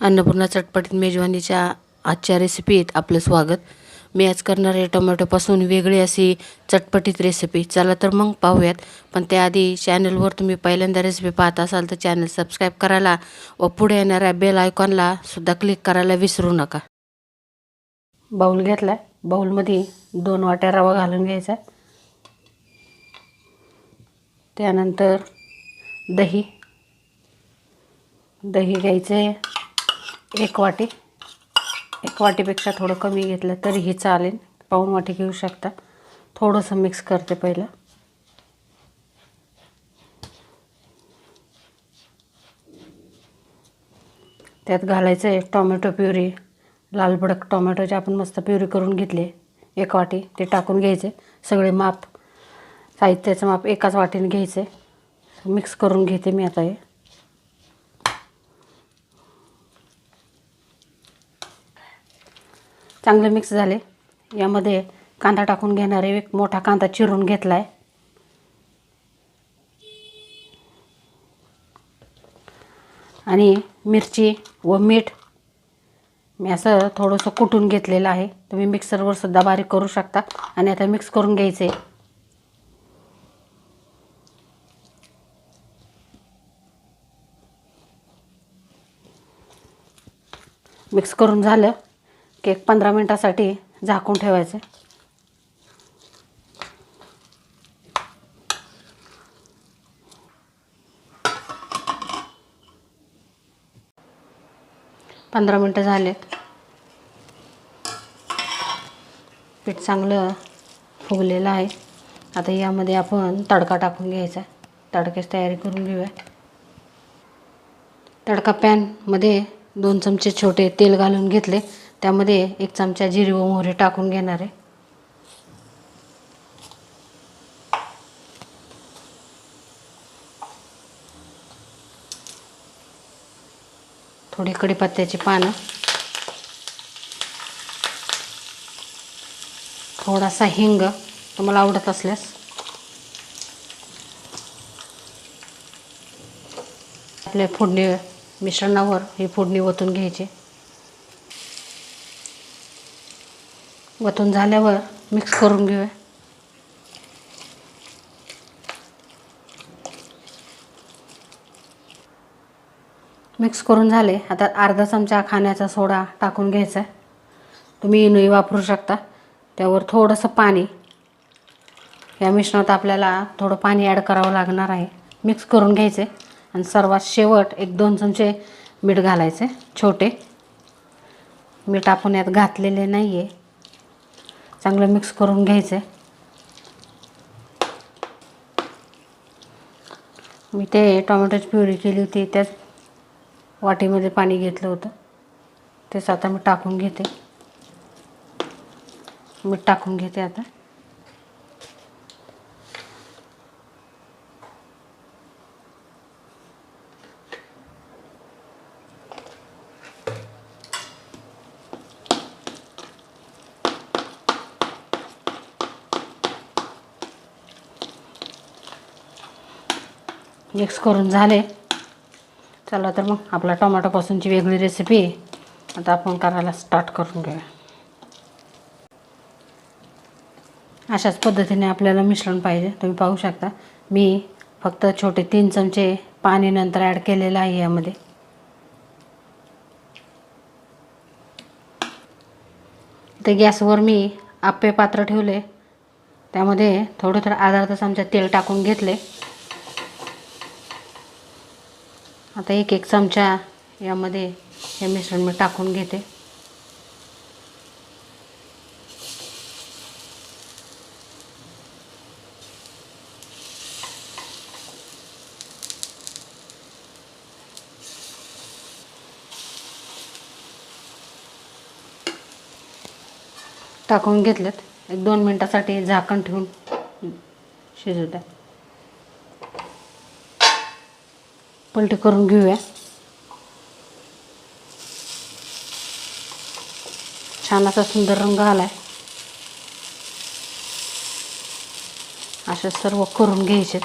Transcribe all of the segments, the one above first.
अन्नपूर्णा चटपटीत मेजवानीच्या आजच्या रेसिपीत आपलं स्वागत. मी आज करणार आहे टोमॅटोपासून वेगळी अशी चटपटीत रेसिपी. चला तर मग पाहूयात. पण त्याआधी चॅनलवर तुम्ही पहिल्यांदा रेसिपी पाहत असाल तर चॅनल सबस्क्राईब करायला व पुढे येणाऱ्या बेल आयकॉनला सुद्धा क्लिक करायला विसरू नका. बाऊल घेतला. बाऊलमध्ये 2 वाट्या रवा घालून घ्यायचा. त्यानंतर दही घ्यायचे 1 वाटी. 1 वाटीपेक्षा थोडं कमी घेतलं तरीही चालेल, पाऊण वाटी घेऊ शकता. थोडंसं मिक्स करते पहिलं. त्यात घालायचं आहे टोमॅटो प्युरी. लाल भडक टोमॅटोचे आपण मस्त प्युरी करून घेतले 1 वाटी, ते टाकून घ्यायचे. सगळे माप, साहित्याचं माप एकाच वाटीने घ्यायचे. मिक्स करून घेते मी आता हे. चांगले मिक्स झाले. यामध्ये कांदा टाकून घेणार आहे. 1 मोठा कांदा चिरून घेतला आहे. आणि मिरची व मीठ मी असं थोडंसं कुटून घेतलेलं आहे. तुम्ही मिक्सरवर सुद्धा बारीक करू शकता. आणि आता मिक्स करून घ्यायचे. मिक्स करून झालं की 15 मिनिटासाठी झाकून ठेवायचं. पंधरा मिनिटं झालेत. पीठ चांगलं फुगलेलं आहे. आता यामध्ये आपण तडका टाकून घ्यायचा. तडक्याची तयारी करून घेऊया. तडका पॅनमध्ये 2 चमचे छोटे तेल घालून घेतले. त्यामध्ये 1 चमचा जिरे व मोहरी टाकून घेणार आहे. थोडी कढीपत्त्याची पानं, थोडासा हिंग तुम्हाला आवडत असल्यास, आपल्या फोडणी मिश्रणावर ही फोडणी ओतून घ्यायची. ओतून झाल्यावर मिक्स करून घेऊया. मिक्स करून झाले. आता अर्धा चमचा खाण्याचा सोडा टाकून घ्यायचा. तुम्ही इनोई वापरू शकता. त्यावर थोडंसं पाणी, या मिश्रणात आपल्याला थोडं पाणी ॲड करावं लागणार आहे. मिक्स करून घ्यायचे. आणि सर्वात शेवट 1-2 चमचे मीठ घालायचे छोटे. मीठ आपण यात घातलेले नाही आहे. चांगलं मिक्स करून घ्यायचे. मी ते टोमॅटोची प्युरी केली होती त्याच वाटीमध्ये पाणी घेतलं होतं. तेच आता मी टाकून घेते. मीठ टाकून घेते आता. मिक्स करून झाले. चला तर मग आपला टोमॅटोपासूनची वेगळी रेसिपी आता आपण करायला स्टार्ट करून घेऊया. अशाच पद्धतीने आपल्याला मिश्रण पाहिजे. तुम्ही पाहू शकता मी फक्त छोटे 3 चमचे पाणी नंतर ॲड केलेलं आहे यामध्ये. ते गॅसवर मी आप्पे पात्र ठेवले. त्यामध्ये थोडं अर्धा चमचा तेल टाकून घेतले. आता 1 चमचा यामध्ये हे मिश्रण मी टाकून घेते. टाकून घेतलेत. 1-2 मिनिटासाठी झाकण ठेवून शिजू द्या. पलटी करून घेऊया. छान असा सुंदर रंग आलाय. असे सर्व करून घ्यायचे.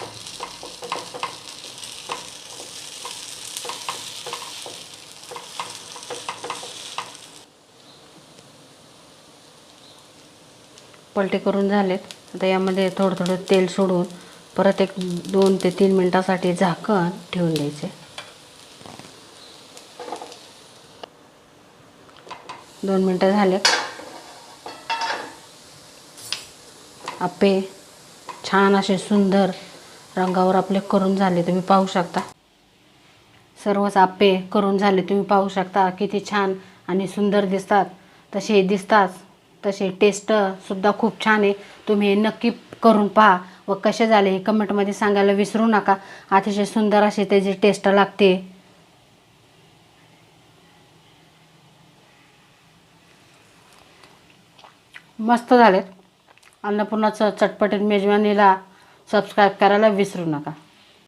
पलटे करून झालेत. आता यामध्ये थोडं थोडं तेल सोडून परत एक 2 ते 3 मिनटासाठी झाकण ठेवून द्यायचे. 2 मिनटं झाले. आप्पे छान असे सुंदर रंगावर आपले करून झाले. तुम्ही पाहू शकता. सर्वच आप्पे करून झाले. तुम्ही पाहू शकता किती छान आणि सुंदर दिसतात. तसे दिसतात तसे टेस्टसुद्धा खूप छान आहे. तुम्ही हे नक्की करून पहा व कसे झाले हे कमेंटमध्ये सांगायला विसरू नका. अतिशय सुंदर अशी त्याची टेस्ट लागते. मस्त झालेत. अन्नपूर्णाचं चटपटीत मेजवानीला सबस्क्राईब करायला विसरू नका.